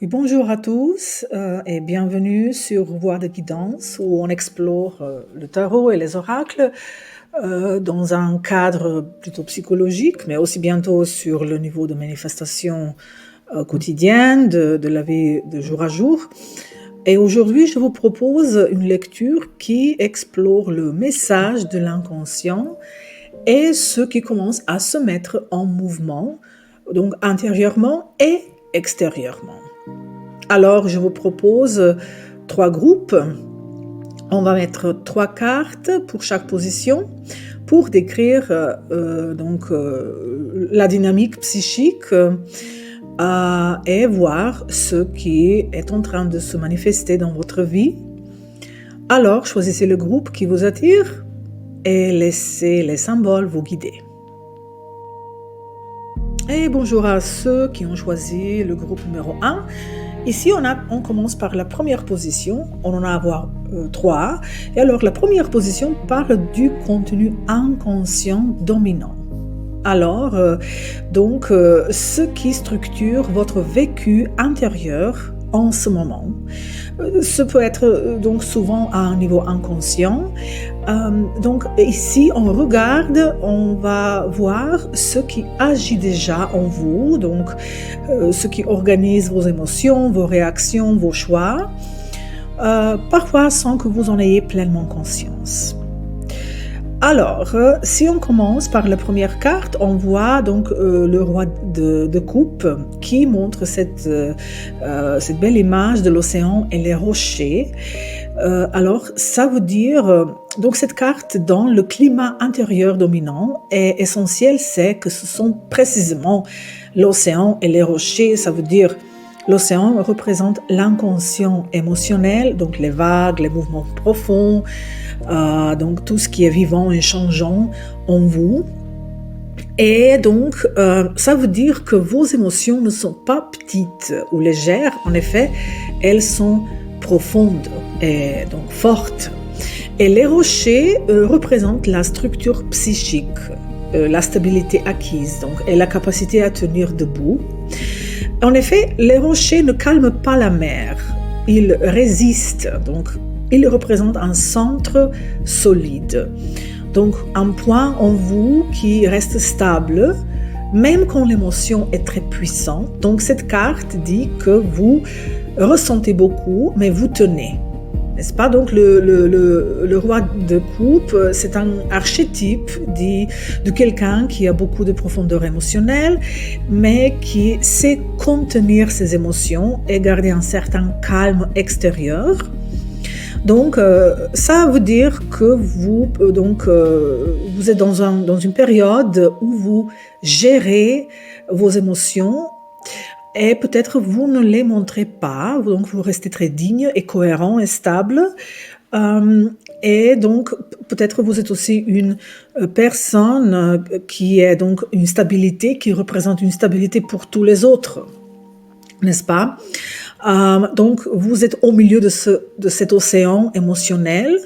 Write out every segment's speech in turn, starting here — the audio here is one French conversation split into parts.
Oui, bonjour à tous et bienvenue sur Voix de guidance où on explore le tarot et les oracles dans un cadre plutôt psychologique, mais aussi bientôt sur le niveau de manifestation quotidienne de la vie de jour à jour. Et aujourd'hui, je vous propose une lecture qui explore le message de l'inconscient et ce qui commence à se mettre en mouvement, donc intérieurement et extérieurement. Alors, je vous propose 3 groupes. On va mettre 3 cartes pour chaque position pour décrire la dynamique psychique et voir ce qui est en train de se manifester dans votre vie. Alors, choisissez le groupe qui vous attire et laissez les symboles vous guider. Et bonjour à ceux qui ont choisi le groupe numéro 1. Ici, on commence par la première position. On en a à avoir 3. Et alors, la première position parle du contenu inconscient dominant. Alors, ce qui structure votre vécu intérieur en ce moment. Ce peut être donc souvent à un niveau inconscient. Donc ici, on regarde, on va voir ce qui agit déjà en vous, donc ce qui organise vos émotions, vos réactions, vos choix, parfois sans que vous en ayez pleinement conscience. Alors, si on commence par la première carte, on voit donc le roi de coupe qui montre cette belle image de l'océan et les rochers. Alors, ça veut dire, donc cette carte dans le climat intérieur dominant est essentiel, c'est que ce sont précisément l'océan et les rochers, ça veut dire l'océan représente l'inconscient émotionnel, donc les vagues, les mouvements profonds, donc tout ce qui est vivant et changeant en vous. Et donc, ça veut dire que vos émotions ne sont pas petites ou légères. En effet, elles sont profondes et donc fortes. Et les rochers représentent la structure psychique, la stabilité acquise donc, et la capacité à tenir debout. En effet, les rochers ne calment pas la mer, ils résistent, donc ils représentent un centre solide. Donc un point en vous qui reste stable, même quand l'émotion est très puissante. Donc cette carte dit que vous ressentez beaucoup, mais vous tenez. N'est-ce pas? Donc le roi de coupe, c'est un archétype de quelqu'un qui a beaucoup de profondeur émotionnelle, mais qui sait contenir ses émotions et garder un certain calme extérieur. Donc, ça veut dire que vous êtes dans une période où vous gérez vos émotions et peut-être vous ne les montrez pas, donc vous restez très digne et cohérent et stable. Et donc, peut-être vous êtes aussi une personne qui est donc une stabilité, qui représente une stabilité pour tous les autres, n'est-ce pas? Donc, vous êtes au milieu de cet océan émotionnel,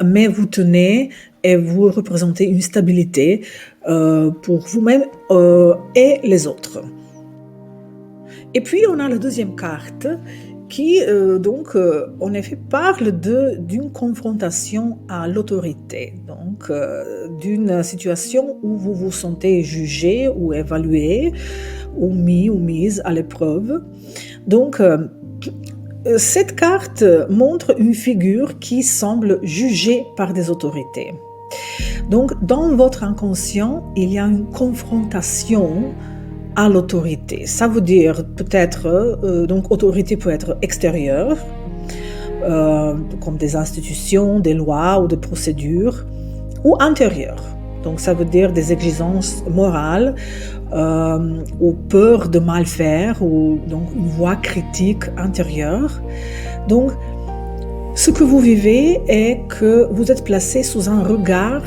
mais vous tenez et vous représentez une stabilité pour vous-même et les autres. Et puis, on a la deuxième carte qui, en effet, parle d'une confrontation à l'autorité, donc d'une situation où vous vous sentez jugé ou évalué, ou mis ou mise à l'épreuve. Donc, cette carte montre une figure qui semble jugée par des autorités. Donc, dans votre inconscient, il y a une confrontation à l'autorité. Ça veut dire peut-être, donc autorité peut être extérieure, comme des institutions, des lois ou des procédures, ou intérieure. Donc ça veut dire des exigences morales, ou peur de mal faire, ou donc une voix critique intérieure. Donc, ce que vous vivez est que vous êtes placé sous un regard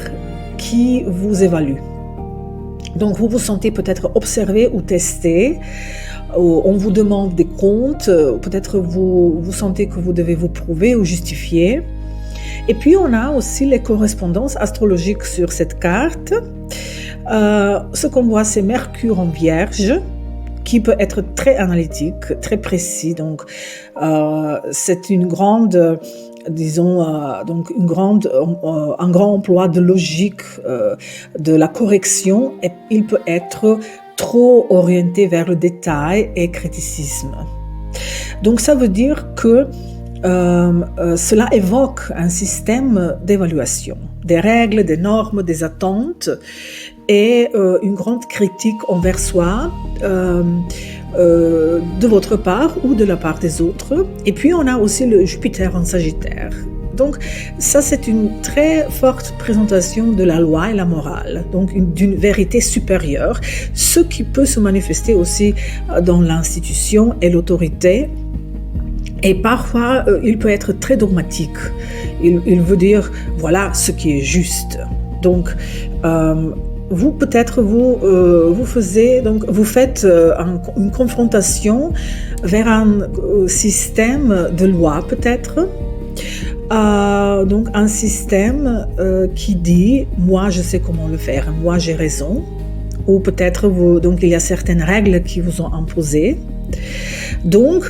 qui vous évalue. Donc, vous vous sentez peut-être observé ou testé. On vous demande des comptes. Peut-être vous sentez que vous devez vous prouver ou justifier. Et puis, on a aussi les correspondances astrologiques sur cette carte. Ce qu'on voit, c'est Mercure en Vierge, qui peut être très analytique, très précis. Donc, c'est une grande, donc un grand emploi de logique, de la correction, et il peut être trop orienté vers le détail et criticisme. Donc, ça veut dire que cela évoque un système d'évaluation, des règles, des normes, des attentes et une grande critique envers soi de votre part ou de la part des autres. Et puis on a aussi le Jupiter en Sagittaire. Donc ça, c'est une très forte présentation de la loi et la morale, donc d'une vérité supérieure, ce qui peut se manifester aussi dans l'institution et l'autorité. Et parfois, il peut être très dogmatique. Il veut dire, voilà ce qui est juste. Donc, vous peut-être vous faites une confrontation vers un système de loi peut-être. Donc un système qui dit, moi je sais comment le faire, moi j'ai raison. Ou peut-être donc il y a certaines règles qui vous ont imposées. Donc,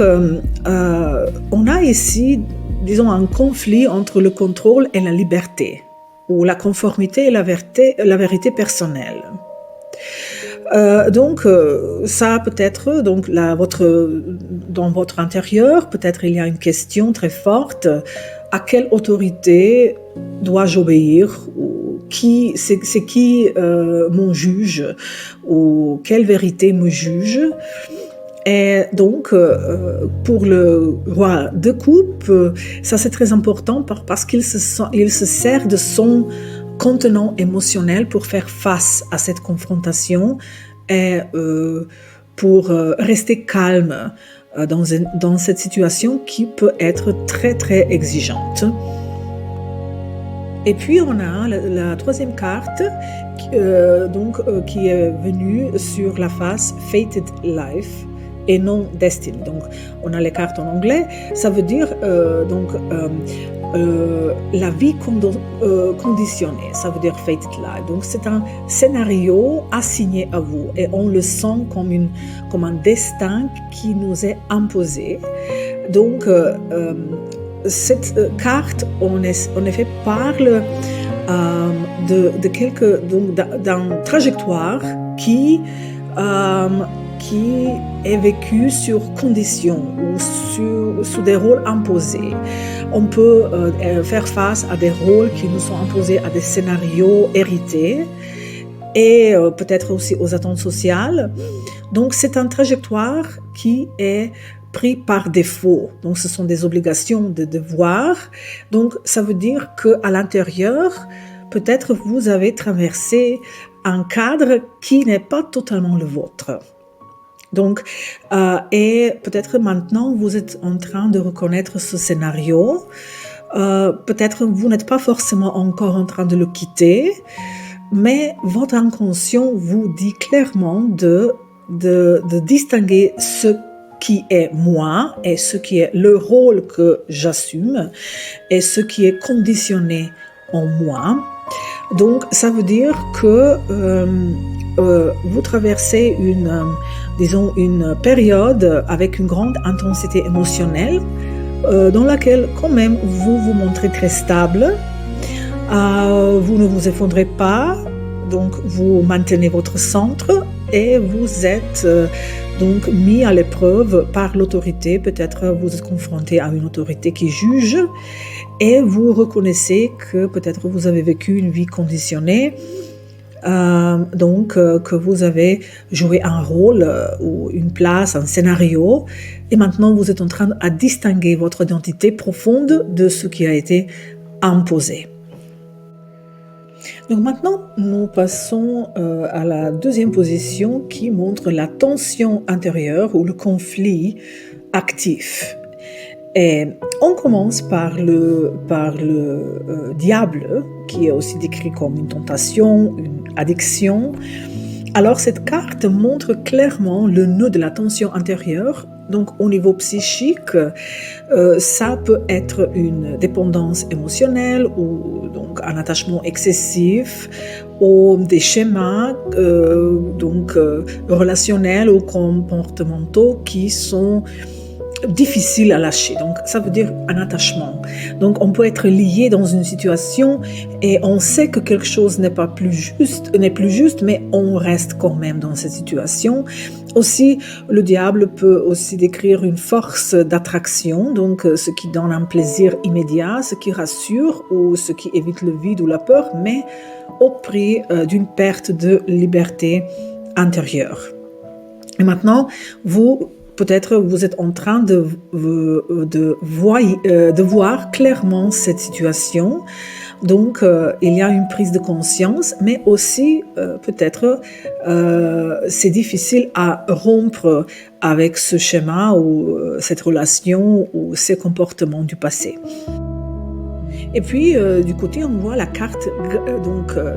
on a ici, disons, un conflit entre le contrôle et la liberté, ou la conformité et la vérité personnelle. Donc, ça peut être, donc, dans votre intérieur, peut-être il y a une question très forte, à quelle autorité dois-je obéir, ou c'est qui mon juge, ou quelle vérité me juge. Et donc, pour le roi de coupe, ça c'est très important parce qu'il se sert de son contenant émotionnel pour faire face à cette confrontation et pour rester calme dans cette situation qui peut être très très exigeante. Et puis on a la troisième carte qui est venue sur la face Fated Life et non Destiny. Donc, on a les cartes en anglais. Ça veut dire la vie conditionnée. Ça veut dire fated life. Donc, c'est un scénario assigné à vous et on le sent comme un destin qui nous est imposé. Donc, cette carte, en effet, parle d'une trajectoire qui est vécu sur condition ou sur des rôles imposés. On peut faire face à des rôles qui nous sont imposés, à des scénarios hérités et peut-être aussi aux attentes sociales. Donc c'est une trajectoire qui est prise par défaut. Donc ce sont des obligations, des devoirs. Donc ça veut dire qu'à l'intérieur, peut-être vous avez traversé un cadre qui n'est pas totalement le vôtre. Donc, et peut-être maintenant vous êtes en train de reconnaître ce scénario. Peut-être vous n'êtes pas forcément encore en train de le quitter, mais votre inconscient vous dit clairement de distinguer ce qui est moi et ce qui est le rôle que j'assume et ce qui est conditionné en moi. Donc, ça veut dire que vous traversez une période avec une grande intensité émotionnelle dans laquelle quand même vous vous montrez très stable, vous ne vous effondrez pas, donc vous maintenez votre centre et vous êtes donc mis à l'épreuve par l'autorité. Peut-être vous êtes confronté à une autorité qui juge et vous reconnaissez que peut-être vous avez vécu une vie conditionnée. Que vous avez joué un rôle ou une place, un scénario, et maintenant vous êtes en train de distinguer votre identité profonde de ce qui a été imposé. Donc maintenant, nous passons à la deuxième position qui montre la tension intérieure ou le conflit actif. Et on commence par le diable, qui est aussi décrit comme une tentation, une addiction. Alors cette carte montre clairement le nœud de la tension intérieure. Donc au niveau psychique, ça peut être une dépendance émotionnelle ou donc un attachement excessif ou des schémas relationnels ou comportementaux qui sont difficiles à lâcher. Donc, ça veut dire un attachement. Donc, on peut être lié dans une situation et on sait que quelque chose n'est plus juste, mais on reste quand même dans cette situation. Aussi, le diable peut aussi décrire une force d'attraction, donc ce qui donne un plaisir immédiat, ce qui rassure ou ce qui évite le vide ou la peur, mais au prix d'une perte de liberté intérieure. Et maintenant, peut-être vous êtes en train de voir clairement cette situation. Donc, il y a une prise de conscience, mais aussi peut-être c'est difficile à rompre avec ce schéma ou cette relation ou ces comportements du passé. Et puis, du côté, on voit la carte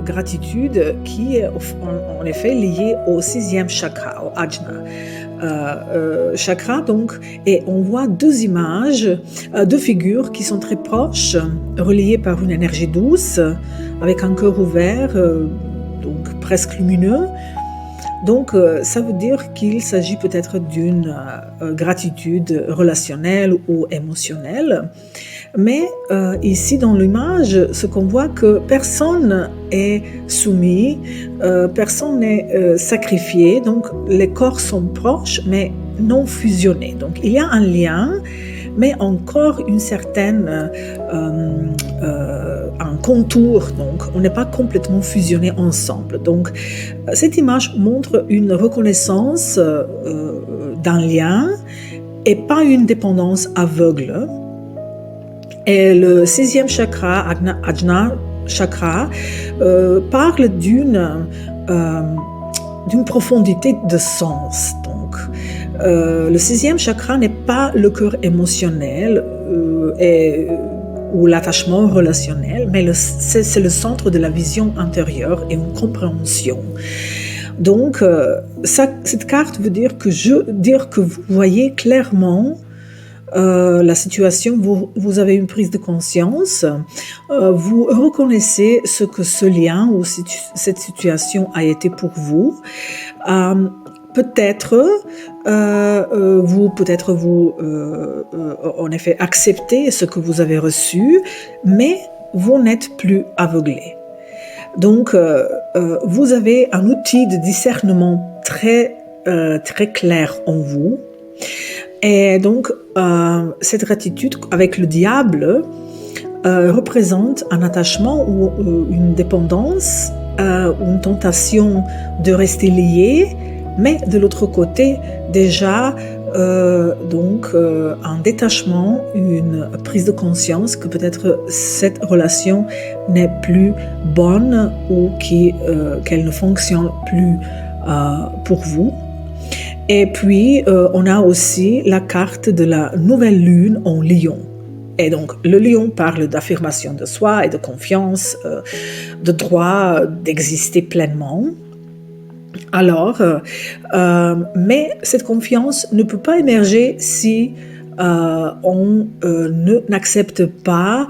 gratitude qui est en effet liée au 6e chakra, au Ajna. Chakra, donc, et on voit deux images, deux figures qui sont très proches, reliées par une énergie douce, avec un cœur ouvert, donc presque lumineux. Donc, ça veut dire qu'il s'agit peut-être d'une gratitude relationnelle ou émotionnelle. Mais ici, dans l'image, ce qu'on voit, que personne est soumis, personne n'est sacrifié. Donc, les corps sont proches, mais non fusionnés. Donc, il y a un lien, mais encore une certaine un contour. Donc, on n'est pas complètement fusionnés ensemble. Donc, cette image montre une reconnaissance d'un lien et pas une dépendance aveugle. Et le 6e chakra, Ajna chakra, parle d'une profondité de sens. Donc, le 6e chakra n'est pas le cœur émotionnel ou l'attachement relationnel, mais c'est le centre de la vision intérieure et une compréhension. Donc, cette carte veut dire que vous voyez clairement la situation, vous avez une prise de conscience, vous reconnaissez ce que ce lien ou cette situation a été pour vous. Peut-être vous en effet acceptez ce que vous avez reçu, mais vous n'êtes plus aveuglé. Donc, vous avez un outil de discernement très clair en vous. Et donc, cette gratitude avec le diable représente un attachement ou une dépendance, une tentation de rester lié, mais de l'autre côté, déjà, un détachement, une prise de conscience que peut-être cette relation n'est plus bonne ou qu'elle ne fonctionne plus pour vous. Et puis, on a aussi la carte de la nouvelle lune en lion. Et donc, le lion parle d'affirmation de soi et de confiance, de droit d'exister pleinement. Alors, mais cette confiance ne peut pas émerger si on n'accepte pas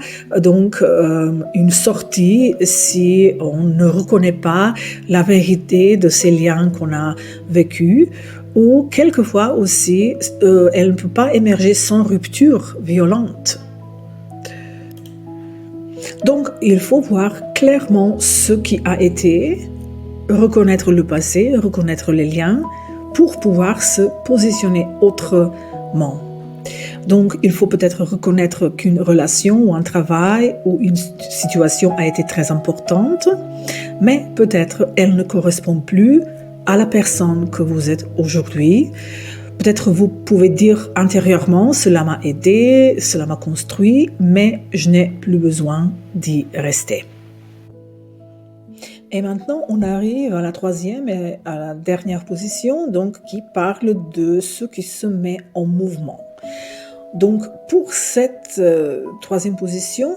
une sortie, si on ne reconnaît pas la vérité de ces liens qu'on a vécus. Ou quelquefois aussi, elle ne peut pas émerger sans rupture violente. Donc, il faut voir clairement ce qui a été, reconnaître le passé, reconnaître les liens, pour pouvoir se positionner autrement. Donc, il faut peut-être reconnaître qu'une relation ou un travail ou une situation a été très importante, mais peut-être elle ne correspond plus à la personne que vous êtes aujourd'hui. Peut-être vous pouvez dire intérieurement, cela m'a aidé, cela m'a construit, mais je n'ai plus besoin d'y rester. Et maintenant, on arrive à la 3e et à la dernière position, donc qui parle de ce qui se met en mouvement. Donc, pour cette 3e position,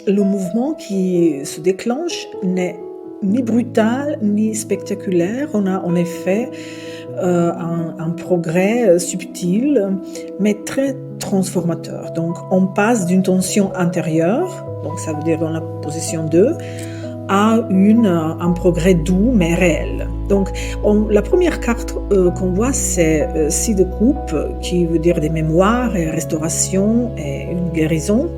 le mouvement qui se déclenche n'est ni brutal, ni spectaculaire. On a en effet un progrès subtil, mais très transformateur. Donc, on passe d'une tension intérieure, donc ça veut dire dans la position 2, à un progrès doux mais réel. Donc, la première carte qu'on voit, c'est 6 de coupe, qui veut dire des mémoires et restauration et une guérison.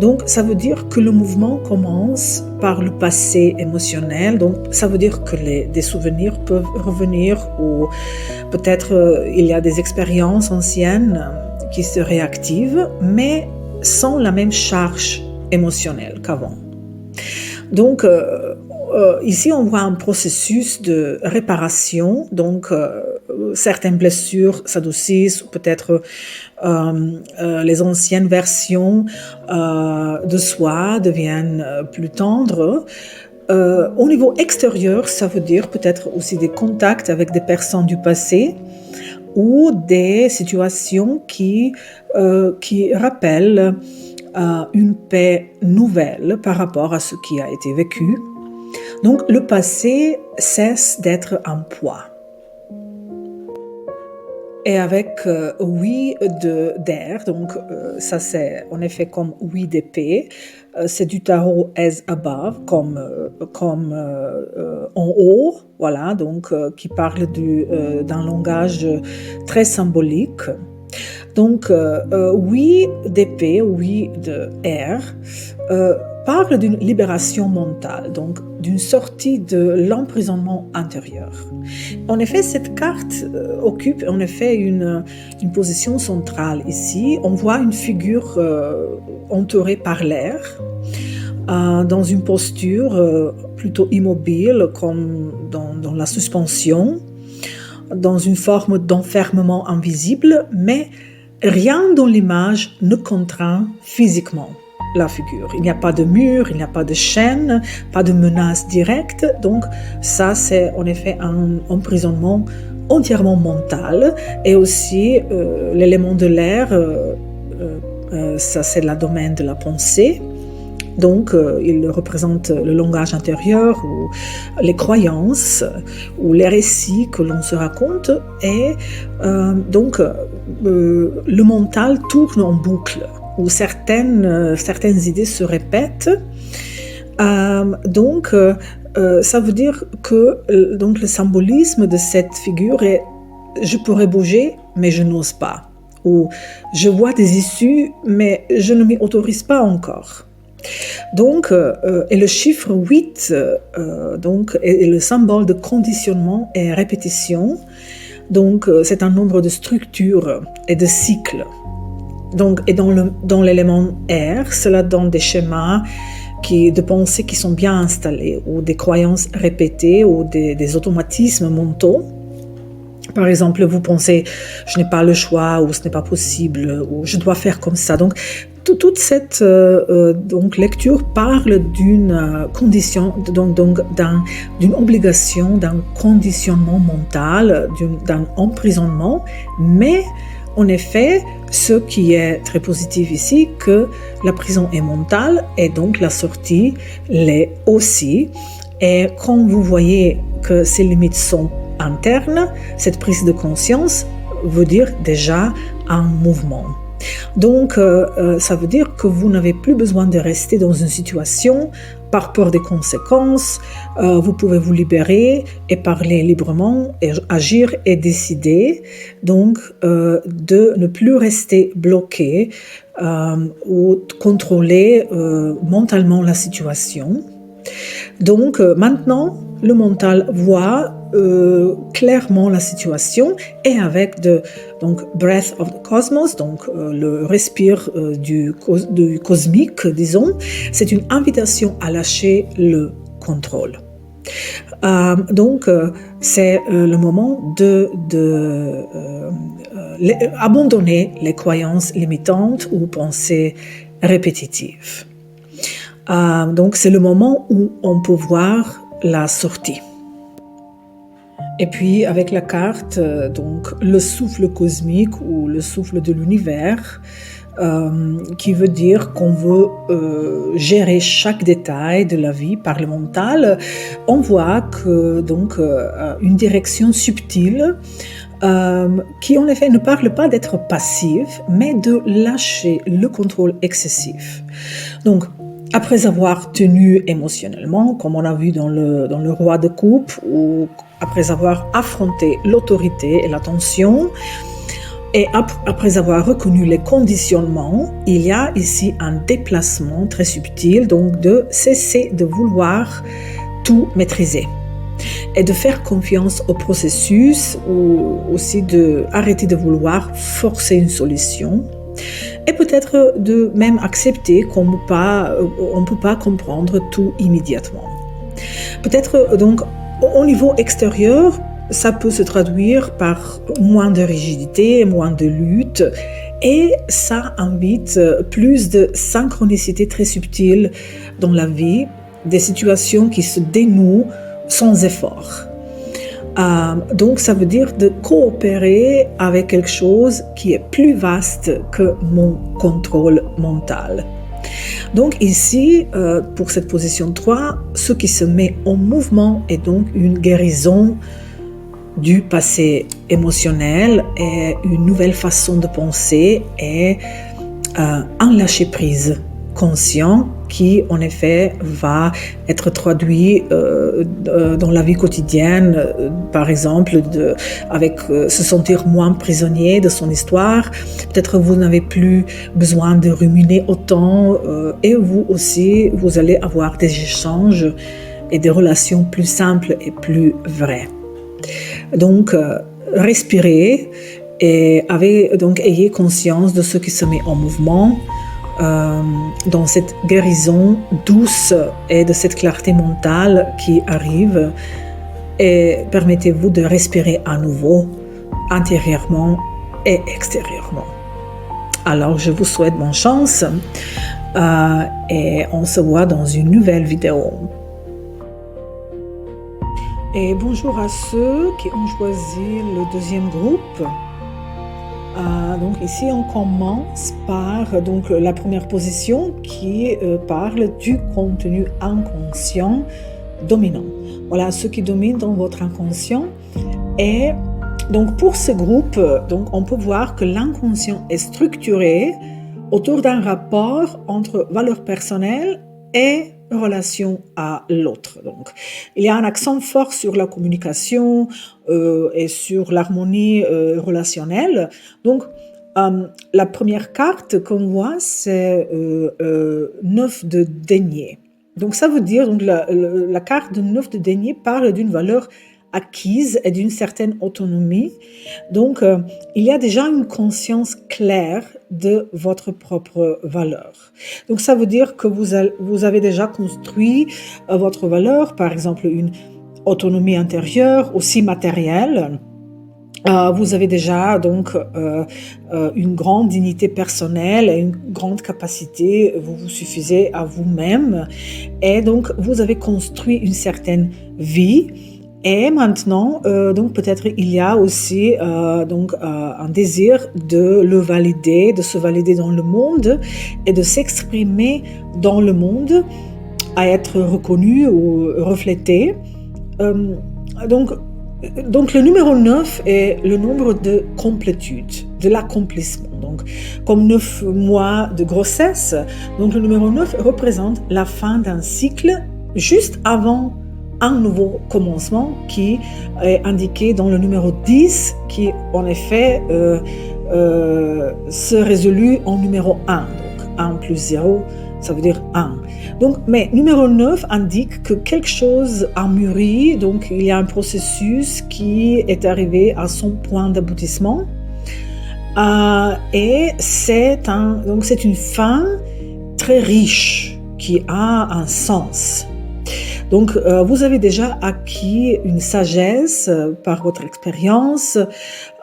Donc, ça veut dire que le mouvement commence par le passé émotionnel. Donc, ça veut dire que des souvenirs peuvent revenir ou peut-être il y a des expériences anciennes qui se réactivent, mais sans la même charge émotionnelle qu'avant. Donc, ici, on voit un processus de réparation. Donc, certaines blessures s'adoucissent, peut-être les anciennes versions de soi deviennent plus tendres. Au niveau extérieur, ça veut dire peut-être aussi des contacts avec des personnes du passé ou des situations qui rappellent une paix nouvelle par rapport à ce qui a été vécu. Donc, le passé cesse d'être un poids. Et avec 8 d'air, donc ça c'est en effet comme 8 d'épée, c'est du tarot as above, comme en haut, voilà, donc qui parle d'un langage très symbolique. Donc 8 d'épée, 8 de air, parle d'une libération mentale, donc d'une sortie de l'emprisonnement intérieur. En effet, cette carte occupe en effet une position centrale ici. On voit une figure entourée par l'air, dans une posture plutôt immobile, comme dans la suspension, dans une forme d'enfermement invisible, mais rien dans l'image ne contraint physiquement la figure. Il n'y a pas de mur, il n'y a pas de chaîne, pas de menace directe. Donc ça, c'est en effet un emprisonnement entièrement mental. Et aussi, l'élément de l'air, ça c'est le domaine de la pensée. Donc, il représente le langage intérieur ou les croyances ou les récits que l'on se raconte. Et donc, le mental tourne en boucle, où certaines idées se répètent. Donc, ça veut dire que donc, le symbolisme de cette figure est « je pourrais bouger, mais je n'ose pas » ou « je vois des issues, mais je ne m'y autorise pas encore ». Donc, et le chiffre 8 donc, est le symbole de conditionnement et répétition. Donc, c'est un nombre de structures et de cycles. Donc, et dans l'élément R, cela donne des schémas de pensée qui sont bien installés, ou des croyances répétées, ou des automatismes mentaux. Par exemple, vous pensez « je n'ai pas le choix » ou « ce n'est pas possible » ou « je dois faire comme ça ». Donc, toute cette donc, lecture parle d'une condition, d'une obligation, d'un conditionnement mental, d'un emprisonnement, mais en effet, ce qui est très positif ici, que la prison est mentale et donc la sortie l'est aussi. Et quand vous voyez que ces limites sont internes, cette prise de conscience veut dire déjà un mouvement. Donc, ça veut dire que vous n'avez plus besoin de rester dans une situation par peur des conséquences. Vous pouvez vous libérer et parler librement, et agir et décider. Donc, de ne plus rester bloqué ou contrôler mentalement la situation. Donc, maintenant, le mental voit clairement la situation et avec donc breath of the cosmos, donc le respire du cosmique, disons, c'est une invitation à lâcher le contrôle. Donc c'est le moment abandonner les croyances limitantes ou pensées répétitives. Donc c'est le moment où on peut voir la sortie. Et puis avec la carte, donc le souffle cosmique ou le souffle de l'univers, qui veut dire qu'on veut gérer chaque détail de la vie par le mental, on voit que donc une direction subtile qui en effet ne parle pas d'être passive, mais de lâcher le contrôle excessif. Donc après avoir tenu émotionnellement, comme on a vu dans le roi de coupe, ou après avoir affronté l'autorité et la tension, et après avoir reconnu les conditionnements, il y a ici un déplacement très subtil, donc de cesser de vouloir tout maîtriser et de faire confiance au processus, ou aussi d'arrêter de vouloir forcer une solution, et peut-être de même accepter qu'on ne peut pas comprendre tout immédiatement. Peut-être donc au niveau extérieur, ça peut se traduire par moins de rigidité, moins de lutte, et ça invite plus de synchronicité très subtile dans la vie, des situations qui se dénouent sans effort. Donc ça veut dire de coopérer avec quelque chose qui est plus vaste que mon contrôle mental. Donc ici, pour cette position 3, ce qui se met en mouvement est donc une guérison du passé émotionnel et une nouvelle façon de penser et un lâcher-prise conscient qui, en effet, va être traduit dans la vie quotidienne, par exemple, avec se sentir moins prisonnier de son histoire. Peut-être vous n'avez plus besoin de ruminer autant et vous aussi, vous allez avoir des échanges et des relations plus simples et plus vraies. Donc, respirez et ayez conscience de ce qui se met en mouvement dans cette guérison douce et de cette clarté mentale qui arrive, et permettez-vous de respirer à nouveau, intérieurement et extérieurement. Alors, je vous souhaite bonne chance et on se voit dans une nouvelle vidéo. Et bonjour à ceux qui ont choisi le deuxième groupe. Donc ici on commence par donc la première position qui parle du contenu inconscient dominant. Voilà ce qui domine dans votre inconscient. Et donc pour ce groupe, donc on peut voir que l'inconscient est structuré autour d'un rapport entre valeurs personnelles et relation à l'autre. Donc, il y a un accent fort sur la communication et sur l'harmonie relationnelle. Donc, la première carte qu'on voit, c'est 9 de denier. Donc, ça veut dire, donc, la carte de 9 de denier parle d'une valeur acquise et d'une certaine autonomie. Donc, il y a déjà une conscience claire de votre propre valeur. Donc, ça veut dire que vous avez déjà construit votre valeur, par exemple une autonomie intérieure, aussi matérielle. Vous avez déjà donc une grande dignité personnelle et une grande capacité, vous vous suffisez à vous-même, et donc vous avez construit une certaine vie. Et maintenant, donc peut-être il y a aussi un désir de le valider, de se valider dans le monde et de s'exprimer dans le monde, à être reconnu ou reflété. Donc le numéro 9 est le nombre de complétude, de l'accomplissement. Donc, comme 9 mois de grossesse, donc le numéro 9 représente la fin d'un cycle juste avant un nouveau commencement qui est indiqué dans le numéro 10 qui en effet se résout en numéro 1. Donc 1 plus 0, ça veut dire 1. Donc, mais numéro 9 indique que quelque chose a mûri, donc il y a un processus qui est arrivé à son point d'aboutissement. Et c'est une fin très riche qui a un sens. Donc, vous avez déjà acquis une sagesse par votre expérience,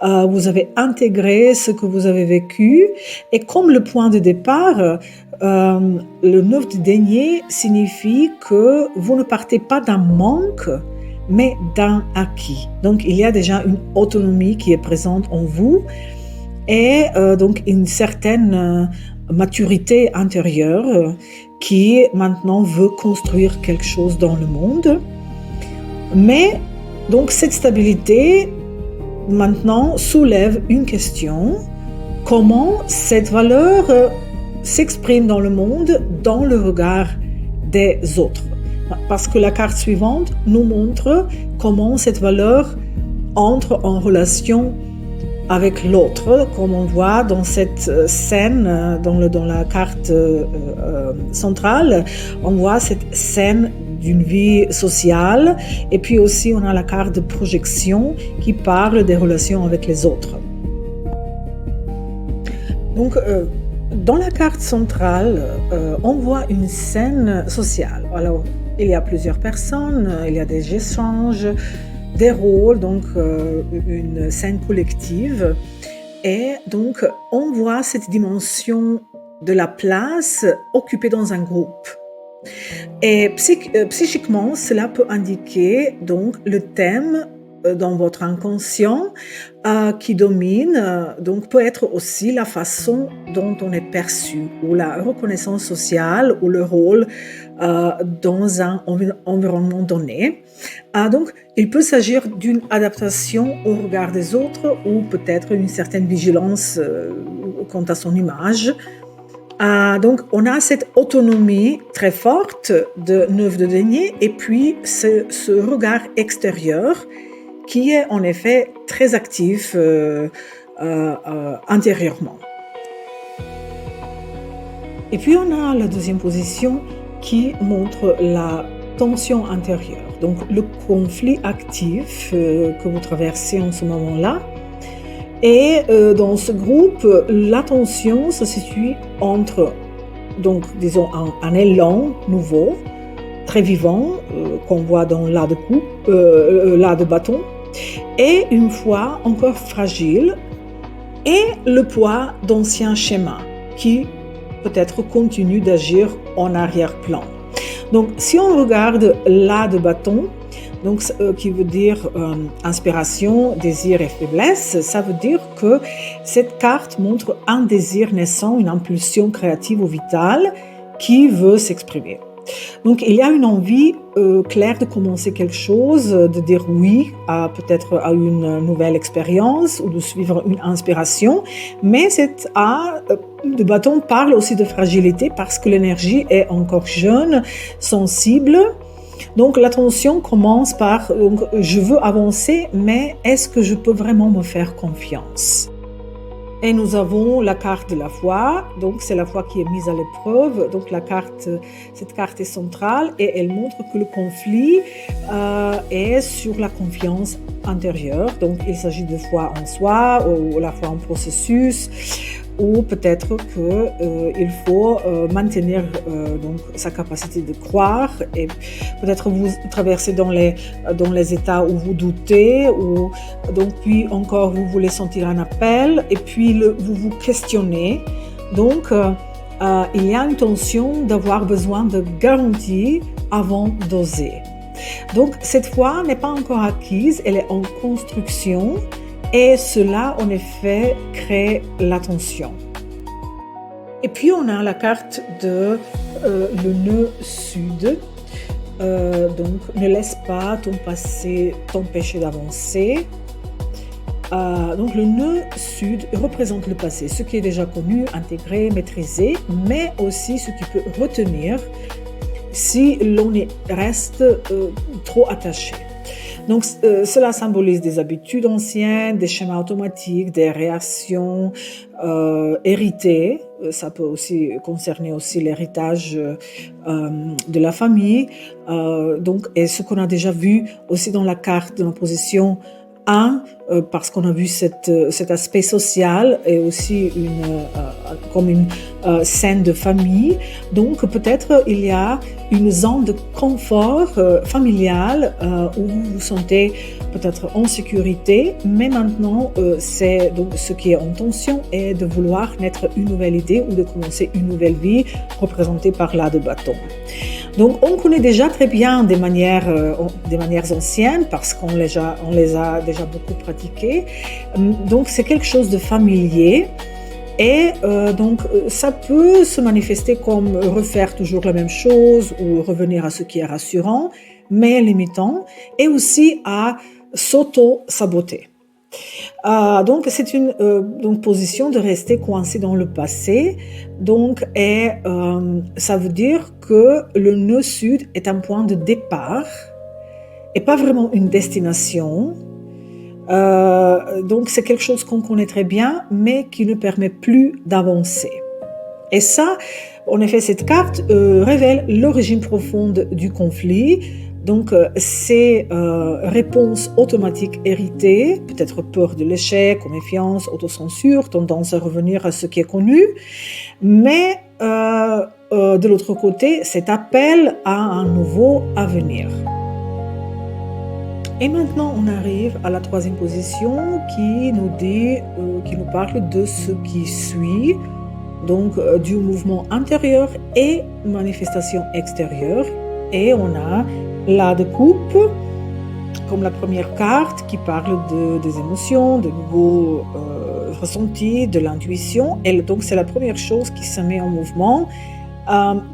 vous avez intégré ce que vous avez vécu, et comme le point de départ, le 9 de denier signifie que vous ne partez pas d'un manque, mais d'un acquis. Donc, il y a déjà une autonomie qui est présente en vous, et donc une certaine maturité intérieure qui maintenant veut construire quelque chose dans le monde. Mais donc cette stabilité maintenant soulève une question: comment cette valeur s'exprime dans le monde dans le regard des autres. Parce que la carte suivante nous montre comment cette valeur entre en relation avec l'autre, comme on voit dans cette scène, dans la carte centrale, on voit cette scène d'une vie sociale, et puis aussi on a la carte de projection qui parle des relations avec les autres. Donc, dans la carte centrale, on voit une scène sociale. Alors, il y a plusieurs personnes, il y a des échanges, des rôles, donc une scène collective. Et donc, on voit cette dimension de la place occupée dans un groupe. Et psychiquement, cela peut indiquer donc le thème dans votre inconscient qui domine, donc peut être aussi la façon dont on est perçu, ou la reconnaissance sociale, ou le rôle dans un environnement donné. Donc, il peut s'agir d'une adaptation au regard des autres, ou peut-être une certaine vigilance quant à son image. Donc, on a cette autonomie très forte de 9 de denier, et puis ce regard extérieur qui est en effet très actif intérieurement. Et puis on a la deuxième position qui montre la tension intérieure, donc le conflit actif que vous traversez en ce moment-là. Et dans ce groupe, la tension se situe entre, donc disons, un élan nouveau, très vivant, qu'on voit dans l'As de bâton, et une foi encore fragile, et le poids d'anciens schémas qui peut-être continuent d'agir en arrière-plan. Donc, si on regarde l'As de bâton, donc, qui veut dire inspiration, désir et faiblesse, ça veut dire que cette carte montre un désir naissant, une impulsion créative ou vitale qui veut s'exprimer. Donc, il y a une envie claire de commencer quelque chose, de dire oui peut-être à une nouvelle expérience ou de suivre une inspiration. Mais cet A de bâton parle aussi de fragilité parce que l'énergie est encore jeune, sensible. Donc, l'attention commence par je veux avancer, mais est-ce que je peux vraiment me faire confiance ? Et nous avons la carte de la foi, donc c'est la foi qui est mise à l'épreuve. Donc cette carte est centrale et elle montre que le conflit est sur la confiance intérieure. Donc il s'agit de foi en soi ou la foi en processus, ou peut-être qu'il faut maintenir donc sa capacité de croire, et peut-être vous traversez dans les états où vous doutez, ou donc puis encore vous voulez sentir un appel, et puis vous vous questionnez. Donc il y a une tension d'avoir besoin de garanties avant d'oser. Donc cette foi n'est pas encore acquise, elle est en construction. Et cela, en effet, crée la tension. Et puis, on a la carte de le nœud sud. Donc, ne laisse pas ton passé t'empêcher d'avancer. Donc, le nœud sud représente le passé, ce qui est déjà connu, intégré, maîtrisé, mais aussi ce qui peut retenir si l'on y reste trop attaché. Donc, cela symbolise des habitudes anciennes, des schémas automatiques, des réactions héritées. Ça peut aussi concerner aussi l'héritage de la famille. Et ce qu'on a déjà vu aussi dans la carte de l'opposition 1, parce qu'on a vu cet aspect social et aussi comme une scène de famille. Donc peut-être il y a une zone de confort familial où vous vous sentez peut-être en sécurité, mais maintenant donc ce qui est en tension est de vouloir naître une nouvelle idée ou de commencer une nouvelle vie représentée par l'As de bâton. Donc, on connaît déjà très bien des manières anciennes parce qu'on les a déjà beaucoup pratiquées. Donc, c'est quelque chose de familier. Et donc, ça peut se manifester comme refaire toujours la même chose ou revenir à ce qui est rassurant, mais limitant, et aussi à s'auto-saboter. Donc c'est une donc position de rester coincé dans le passé. Donc ça veut dire que le nœud sud est un point de départ et pas vraiment une destination. Donc c'est quelque chose qu'on connaît très bien, mais qui ne permet plus d'avancer. Et ça, en effet, cette carte révèle l'origine profonde du conflit. Donc, ces réponses automatiques héritées, peut-être peur de l'échec, méfiance, autocensure, tendance à revenir à ce qui est connu, mais de l'autre côté, cet appel à un nouveau avenir. Et maintenant, on arrive à la troisième position qui nous parle de ce qui suit, donc du mouvement intérieur et manifestation extérieure. Et on a l'As de coupe comme la première carte qui parle des émotions, de nouveaux ressentis, de l'intuition. Et donc c'est la première chose qui se met en mouvement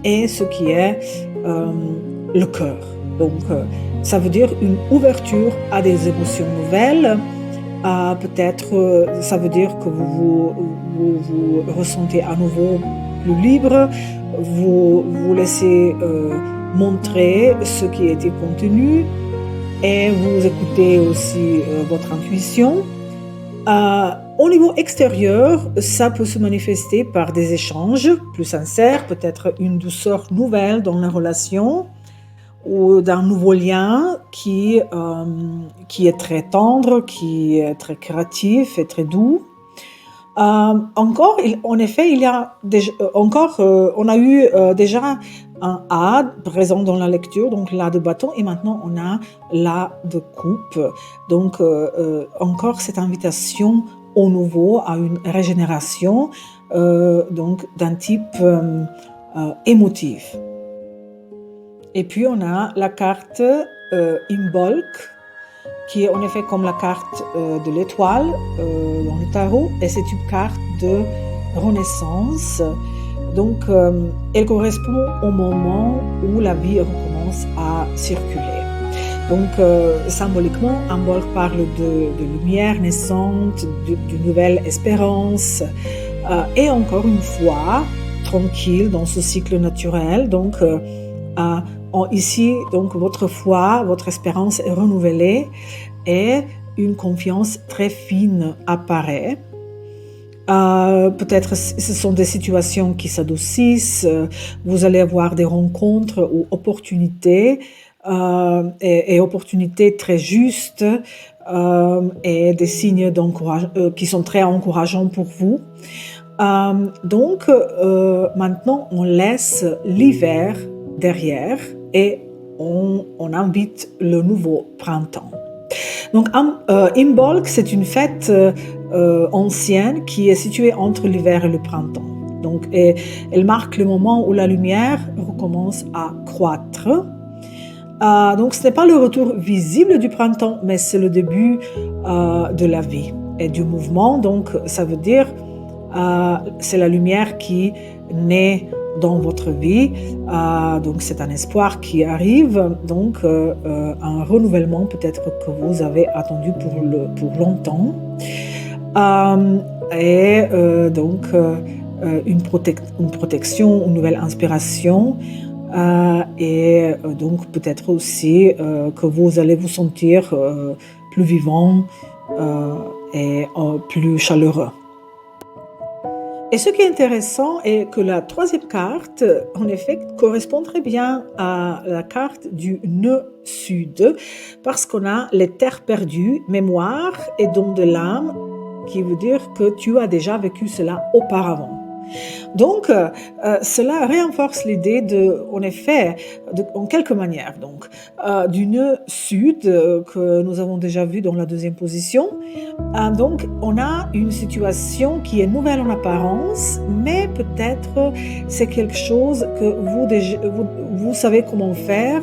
et ce qui est le cœur. Donc ça veut dire une ouverture à des émotions nouvelles. Peut-être ça veut dire que vous ressentez à nouveau plus libre, vous laissez montrer ce qui a été contenu et vous écoutez aussi votre intuition. Au niveau extérieur, ça peut se manifester par des échanges plus sincères, peut-être une douceur nouvelle dans la relation ou d'un nouveau lien qui est très tendre, qui est très créatif et très doux. Encore, en effet, il y a on a eu déjà un A présent dans la lecture, donc l'As de bâton, et maintenant on a l'As de coupe. Donc encore cette invitation au nouveau, à une régénération, donc d'un type émotif. Et puis on a la carte Imbolc, qui est en effet comme la carte de l'étoile dans le tarot, et c'est une carte de renaissance. Donc, elle correspond au moment où la vie recommence à circuler. Donc, symboliquement, Imbolc parle de lumière naissante, d'une nouvelle espérance, et encore une fois, tranquille dans ce cycle naturel. Donc, ici, donc, votre foi, votre espérance est renouvelée et une confiance très fine apparaît. Peut-être ce sont des situations qui s'adoucissent, vous allez avoir des rencontres ou opportunités et opportunités très justes et des signes qui sont très encourageants pour vous. Donc maintenant on laisse l'hiver derrière et on invite le nouveau printemps. Donc Imbolc, c'est une fête ancienne qui est située entre l'hiver et le printemps. Donc elle marque le moment où la lumière recommence à croître. Donc ce n'est pas le retour visible du printemps, mais c'est le début de la vie et du mouvement. Donc ça veut dire c'est la lumière qui naît dans votre vie, donc c'est un espoir qui arrive, donc un renouvellement peut-être que vous avez attendu pour longtemps, et donc une protection, une nouvelle inspiration, et donc peut-être aussi que vous allez vous sentir plus vivant et plus chaleureux. Et ce qui est intéressant est que la troisième carte, en effet, correspond très bien à la carte du nœud sud, parce qu'on a les terres perdues, mémoire et don de l'âme, qui veut dire que tu as déjà vécu cela auparavant. Donc, cela renforce l'idée en effet, en quelque manière, donc, du nœud sud que nous avons déjà vu dans la deuxième position. Donc, on a une situation qui est nouvelle en apparence, mais peut-être c'est quelque chose que vous savez comment faire.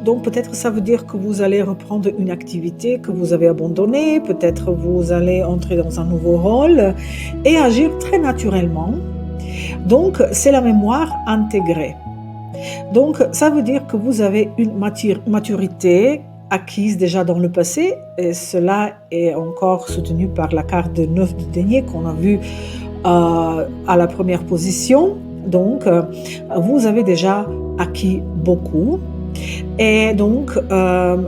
Donc, peut-être ça veut dire que vous allez reprendre une activité que vous avez abandonnée, peut-être vous allez entrer dans un nouveau rôle et agir très naturellement. Donc, c'est la mémoire intégrée. Donc, ça veut dire que vous avez une maturité acquises déjà dans le passé, et cela est encore soutenu par la carte de 9 de denier qu'on a vue à la première position. Donc, vous avez déjà acquis beaucoup. Et donc,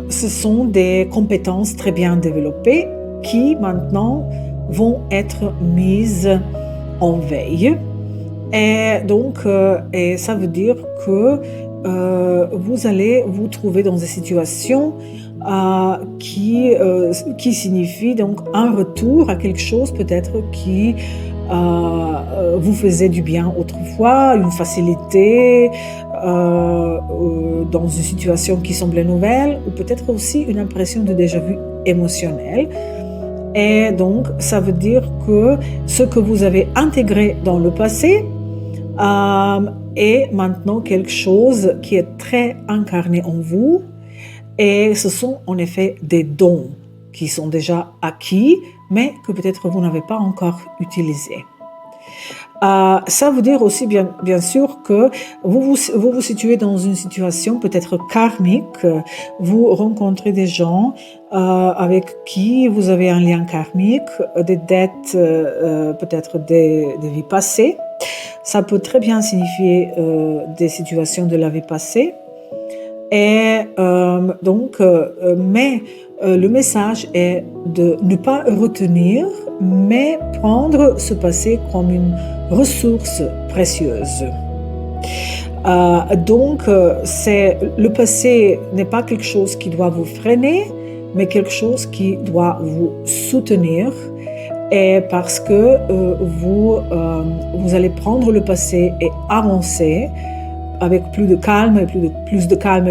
ce sont des compétences très bien développées qui maintenant vont être mises en veille. Et donc, et ça veut dire que vous allez vous trouver dans des situations qui signifient donc un retour à quelque chose peut-être qui vous faisait du bien autrefois, une facilité dans une situation qui semblait nouvelle, ou peut-être aussi une impression de déjà-vu émotionnel. Et donc, ça veut dire que ce que vous avez intégré dans le passé est maintenant quelque chose qui est très incarné en vous, et ce sont en effet des dons qui sont déjà acquis, mais que peut-être vous n'avez pas encore utilisés. Ça veut dire aussi bien sûr que vous vous situez dans une situation peut-être karmique. Vous rencontrez des gens avec qui vous avez un lien karmique, des dettes, peut-être des vies passées. Ça peut très bien signifier des situations de la vie passée. Et donc, mais le message est de ne pas retenir, mais prendre ce passé comme une ressource précieuse. Donc, le passé n'est pas quelque chose qui doit vous freiner, mais quelque chose qui doit vous soutenir. Et parce que vous allez prendre le passé et avancer avec plus de calme et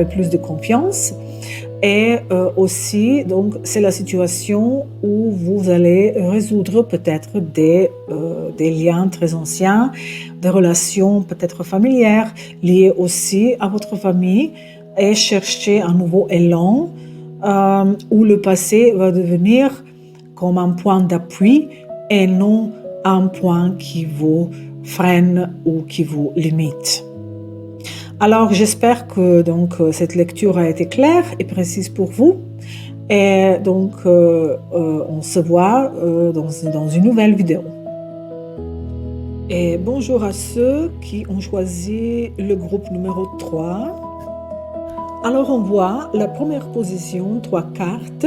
plus de confiance. Et aussi, donc, c'est la situation où vous allez résoudre peut-être des liens très anciens, des relations peut-être familières liées aussi à votre famille, et chercher un nouveau élan où le passé va devenir comme un point d'appui et non un point qui vous freine ou qui vous limite. Alors, j'espère que donc, cette lecture a été claire et précise pour vous. Et donc, on se voit dans une nouvelle vidéo. Et bonjour à ceux qui ont choisi le groupe numéro 3. Alors, on voit la première position, 3 cartes.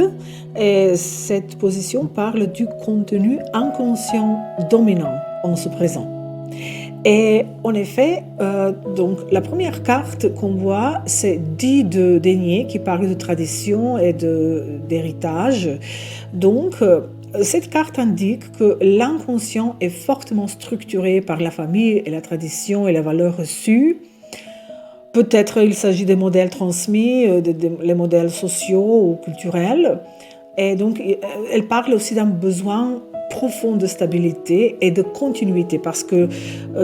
Et cette position parle du contenu inconscient dominant en ce présent. Et en effet, donc, la première carte qu'on voit, c'est 10 de denier qui parle de tradition et d'héritage. Donc, cette carte indique que l'inconscient est fortement structuré par la famille et la tradition et les valeurs reçues. Peut-être il s'agit des modèles transmis, les modèles sociaux ou culturels. Et donc, elle parle aussi d'un besoin profond de stabilité et de continuité, parce que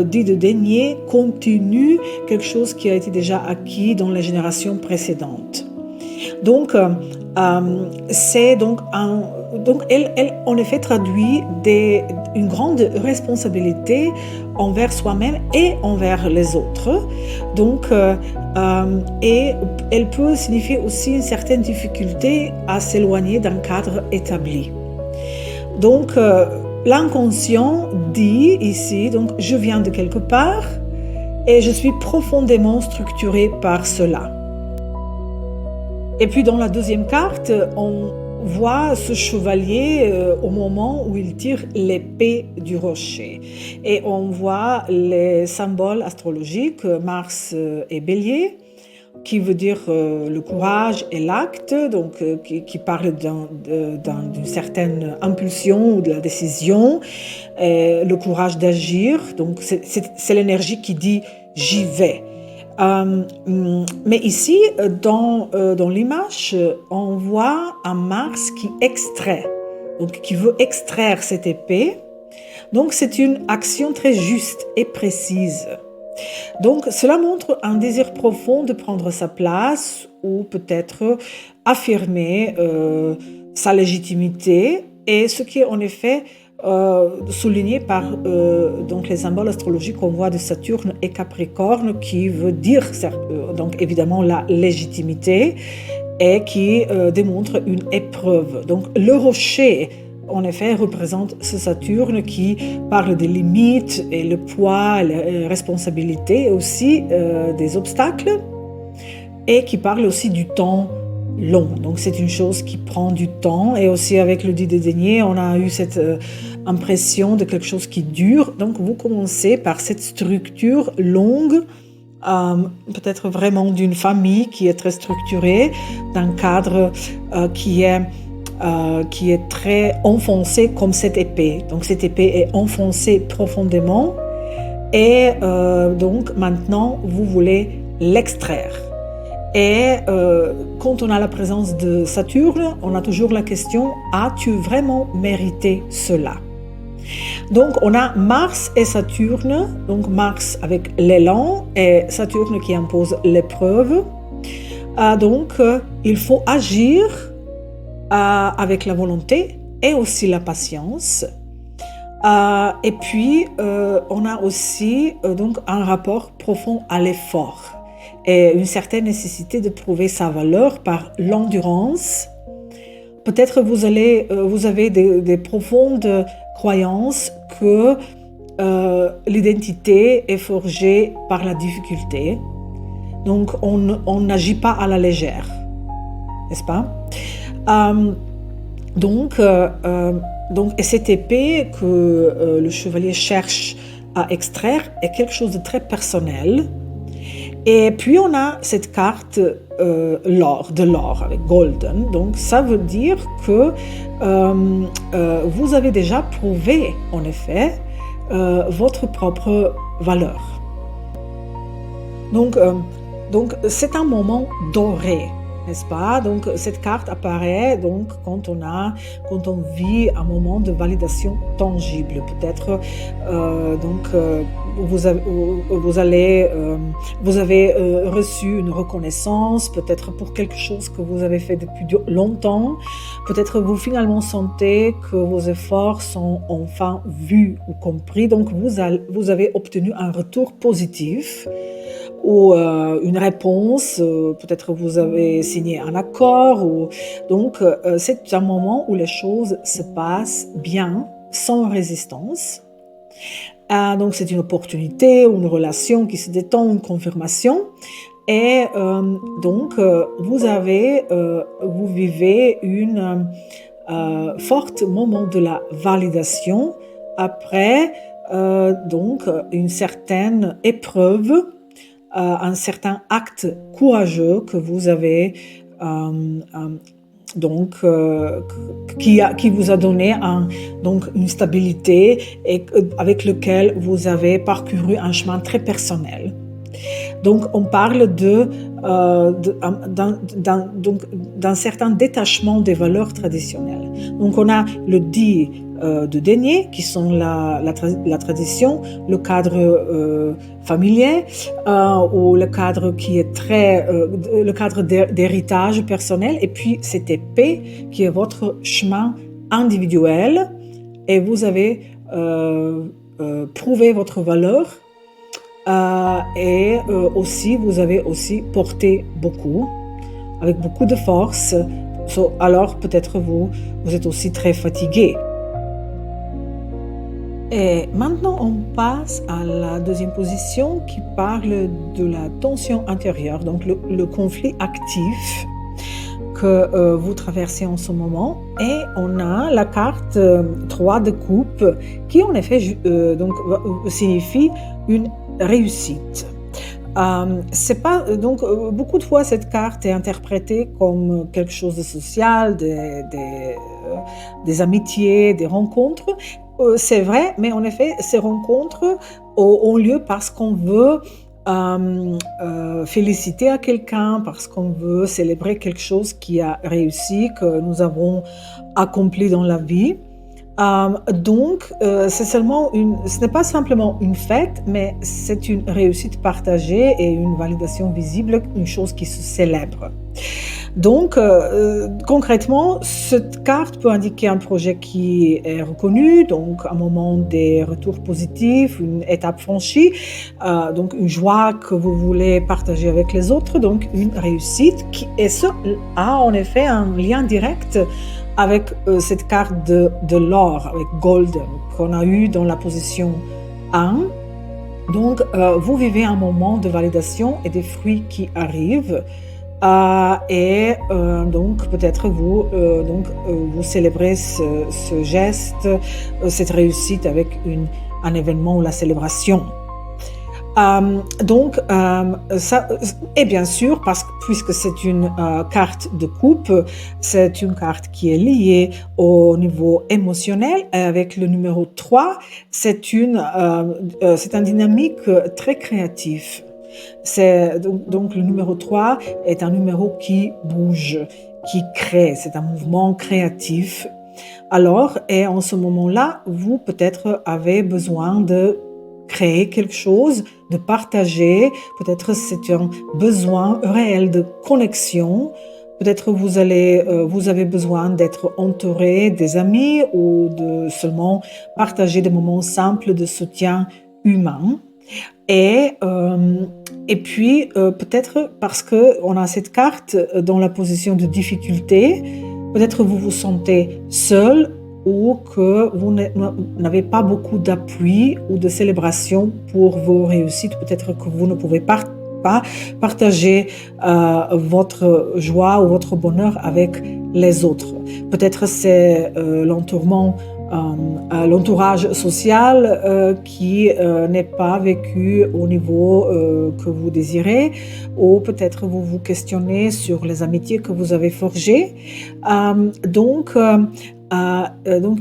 dit de denier continue quelque chose qui a été déjà acquis dans les générations précédentes. Donc, c'est donc elle en effet traduit une grande responsabilité envers soi-même et envers les autres. Donc, et elle peut signifier aussi une certaine difficulté à s'éloigner d'un cadre établi. Donc, l'inconscient dit ici, donc, je viens de quelque part et je suis profondément structuré par cela. Et puis, dans la deuxième carte, on voit ce chevalier au moment où il tire l'épée du rocher. Et on voit les symboles astrologiques, Mars et Bélier, qui veut dire le courage et l'acte, donc qui parle d'une certaine impulsion ou de la décision, le courage d'agir, donc c'est l'énergie qui dit « j'y vais ». Mais ici, dans l'image, on voit un Mars qui extrait, donc qui veut extraire cette épée. Donc c'est une action très juste et précise. Donc, cela montre un désir profond de prendre sa place ou peut-être affirmer sa légitimité, et ce qui est en effet souligné par donc les symboles astrologiques qu'on voit de Saturne et Capricorne, qui veut dire donc évidemment la légitimité et qui démontre une épreuve. Donc le rocher, en effet, représente ce Saturne qui parle des limites et le poids, les responsabilités, et aussi des obstacles, et qui parle aussi du temps long. Donc c'est une chose qui prend du temps, et aussi avec le 10 de denier, on a eu cette impression de quelque chose qui dure. Donc vous commencez par cette structure longue, peut-être vraiment d'une famille qui est très structurée, d'un cadre qui est très enfoncé comme cette épée. Donc cette épée est enfoncée profondément, et donc maintenant vous voulez l'extraire. Et quand on a la présence de Saturne, on a toujours la question: as-tu vraiment mérité cela? Donc on a Mars et Saturne, donc Mars avec l'élan et Saturne qui impose l'épreuve. Donc il faut agir avec la volonté et aussi la patience. Et puis on a aussi donc un rapport profond à l'effort et une certaine nécessité de prouver sa valeur par l'endurance. Peut-être vous avez des profondes croyances que l'identité est forgée par la difficulté. Donc on n'agit pas à la légère, n'est-ce pas? Et cette épée que le chevalier cherche à extraire est quelque chose de très personnel. Et puis on a cette carte de l'or avec golden. Donc ça veut dire que vous avez déjà prouvé en effet votre propre valeur. Donc c'est un moment doré, n'est-ce pas? Donc cette carte apparaît donc quand on vit un moment de validation tangible. Peut-être vous avez reçu une reconnaissance, peut-être pour quelque chose que vous avez fait depuis longtemps. Peut-être vous finalement sentez que vos efforts sont enfin vus ou compris. Donc vous avez obtenu un retour positif ou une réponse, peut-être vous avez signé un accord. Donc c'est un moment où les choses se passent bien, sans résistance. Donc c'est une opportunité, une relation qui se détend, une confirmation. Et donc vous vivez une forte moment de la validation après donc une certaine épreuve, un certain acte courageux que vous avez qui vous a donné une stabilité et avec lequel vous avez parcouru un chemin très personnel. Donc on parle d'un certain détachement des valeurs traditionnelles. Donc on a le 10 de denier qui sont la tradition, le cadre familier ou le cadre qui est le cadre d'héritage personnel, et puis cette épée qui est votre chemin individuel, et vous avez prouvé votre valeur. Et aussi vous avez aussi porté beaucoup, avec beaucoup de force. Alors peut-être vous êtes aussi très fatigué. Et maintenant on passe à la deuxième position qui parle de la tension intérieure, donc le conflit actif que vous traversez en ce moment. Et on a la carte 3 de coupe qui en effet signifie une réussite. C'est pas donc beaucoup de fois cette carte est interprétée comme quelque chose de social, des amitiés, des rencontres. C'est vrai, mais en effet ces rencontres ont lieu parce qu'on veut féliciter à quelqu'un, parce qu'on veut célébrer quelque chose qui a réussi, que nous avons accompli dans la vie. Donc, ce n'est pas simplement une fête, mais c'est une réussite partagée et une validation visible, une chose qui se célèbre. Donc, concrètement, cette carte peut indiquer un projet qui est reconnu, donc un moment des retours positifs, une étape franchie, donc une joie que vous voulez partager avec les autres, donc une réussite et ce a en effet un lien direct avec cette carte de l'or, avec Golden, qu'on a eu dans la position 1. Donc, vous vivez un moment de validation et des fruits qui arrivent. Donc peut-être vous célébrez ce geste, cette réussite avec un événement ou la célébration. Et bien sûr, puisque c'est une carte de coupe, c'est une carte qui est liée au niveau émotionnel. Avec le numéro 3, c'est un dynamique très créatif. Donc le numéro 3 est un numéro qui bouge, qui crée, c'est un mouvement créatif. Alors, et en ce moment-là, vous peut-être avez besoin de créer quelque chose, de partager, peut-être c'est un besoin réel de connexion, peut-être vous avez besoin d'être entouré des amis ou de seulement partager des moments simples de soutien humain. Et puis, peut-être parce qu'on a cette carte dans la position de difficulté, peut-être vous vous sentez seul ou que vous n'avez pas beaucoup d'appui ou de célébration pour vos réussites. Peut-être que vous ne pouvez pas partager votre joie ou votre bonheur avec les autres. Peut-être c'est l'entourage social qui n'est pas vécu au niveau que vous désirez, ou peut-être vous vous questionnez sur les amitiés que vous avez forgées. Donc,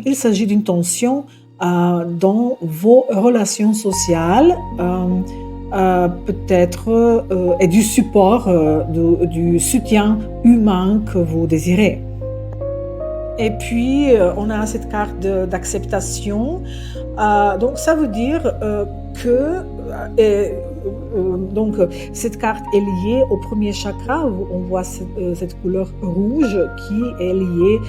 il s'agit d'une tension dans vos relations sociales, peut-être, et du support, du soutien humain que vous désirez. Et puis, on a cette carte d'acceptation. Donc, ça veut dire donc, cette carte est liée au premier chakra. On voit cette couleur rouge qui est liée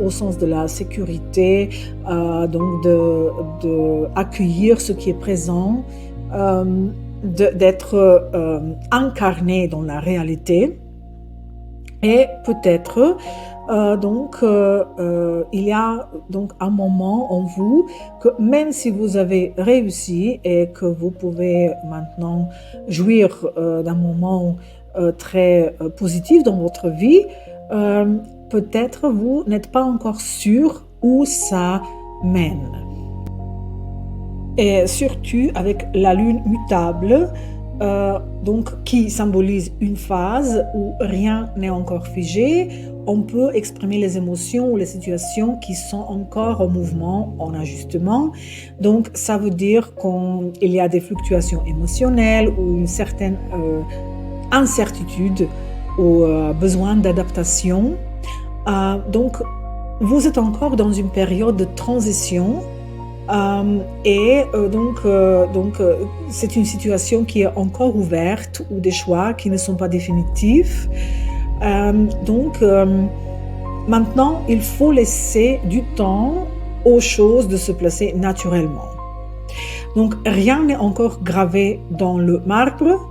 au sens de la sécurité, donc de accueillir ce qui est présent, d'être incarné dans la réalité. Et peut-être il y a donc un moment en vous que même si vous avez réussi et que vous pouvez maintenant jouir d'un moment très positif dans votre vie, peut-être vous n'êtes pas encore sûr où ça mène. Et surtout avec la lune mutable, donc qui symbolise une phase où rien n'est encore figé, on peut exprimer les émotions ou les situations qui sont encore en mouvement, en ajustement. Donc ça veut dire qu'il y a des fluctuations émotionnelles ou une certaine incertitude ou besoin d'adaptation. Donc vous êtes encore dans une période de transition. C'est une situation qui est encore ouverte ou des choix qui ne sont pas définitifs. Maintenant, il faut laisser du temps aux choses de se placer naturellement. Donc, rien n'est encore gravé dans le marbre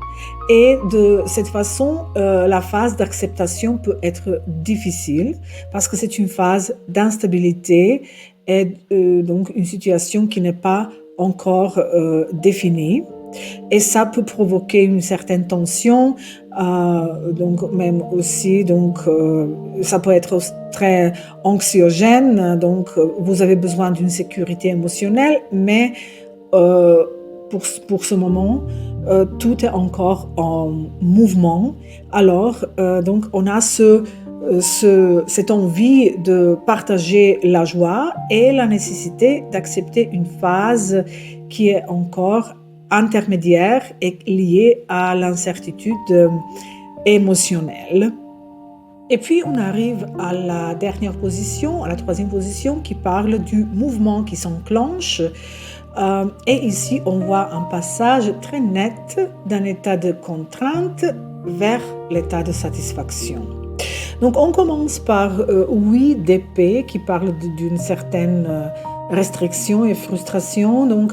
et de cette façon, la phase d'acceptation peut être difficile parce que c'est une phase d'instabilité et donc une situation qui n'est pas encore définie. Et ça peut provoquer une certaine tension, donc même aussi, ça peut être très anxiogène, donc vous avez besoin d'une sécurité émotionnelle, mais pour ce moment, tout est encore en mouvement. Alors, donc on a cette envie de partager la joie et la nécessité d'accepter une phase qui est encore intermédiaire et liée à l'incertitude émotionnelle. Et puis on arrive à la dernière position, à la troisième position qui parle du mouvement qui s'enclenche. Et ici on voit un passage très net d'un état de contrainte vers l'état de satisfaction. Donc on commence par 8 d'épée qui parle d'une certaine restriction et frustration. Donc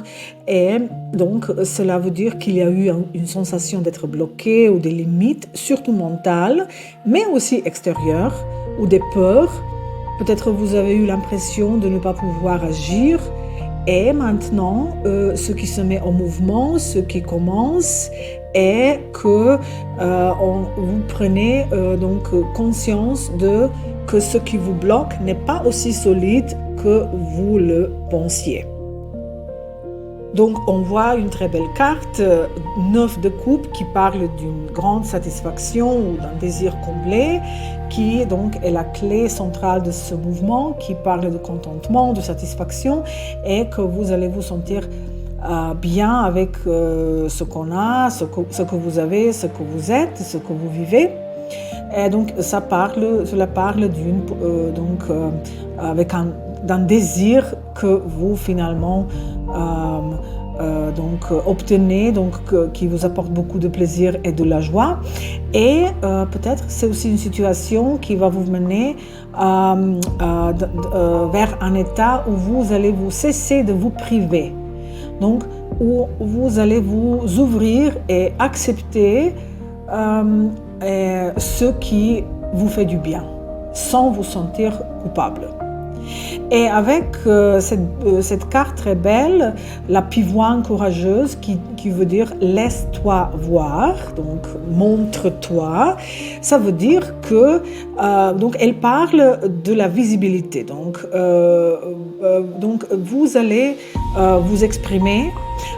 cela veut dire qu'il y a eu une sensation d'être bloqué ou des limites, surtout mentales, mais aussi extérieures, ou des peurs. Peut-être vous avez eu l'impression de ne pas pouvoir agir. Et maintenant, ce qui se met en mouvement, ce qui commence, est que vous prenez donc conscience que ce qui vous bloque n'est pas aussi solide que vous le pensiez. Donc on voit une très belle carte, 9 de coupe, qui parle d'une grande satisfaction ou d'un désir comblé, qui donc est la clé centrale de ce mouvement, qui parle de contentement, de satisfaction, et que vous allez vous sentir bien avec ce qu'on a, ce que vous avez, ce que vous êtes, ce que vous vivez. Et donc cela parle d'un désir que vous finalement obtenez, qui vous apporte beaucoup de plaisir et de la joie. Et peut-être c'est aussi une situation qui va vous mener vers un état où vous allez vous cesser de vous priver. Donc où vous allez vous ouvrir et accepter ce qui vous fait du bien, sans vous sentir coupable. Et avec cette carte très belle, la pivoine courageuse, qui veut dire laisse-toi voir, donc montre-toi, ça veut dire que donc elle parle de la visibilité. Donc vous allez vous exprimer,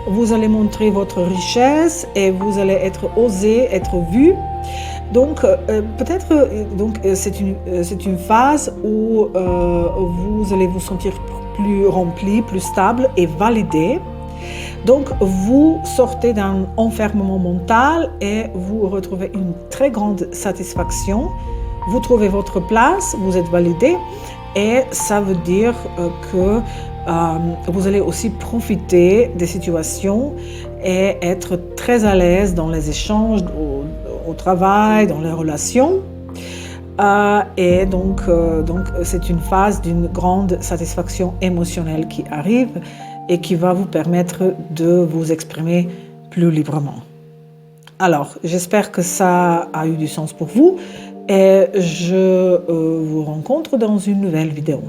vous allez montrer votre richesse et vous allez oser être vu. Donc peut-être c'est une phase où vous allez vous sentir plus rempli, plus stable et validé. Donc vous sortez d'un enfermement mental et vous retrouvez une très grande satisfaction. Vous trouvez votre place, vous êtes validé, et ça veut dire que vous allez aussi profiter des situations et être très à l'aise dans les échanges au travail, dans les relations. Et donc c'est une phase d'une grande satisfaction émotionnelle qui arrive et qui va vous permettre de vous exprimer plus librement. Alors, j'espère que ça a eu du sens pour vous et je vous rencontre dans une nouvelle vidéo.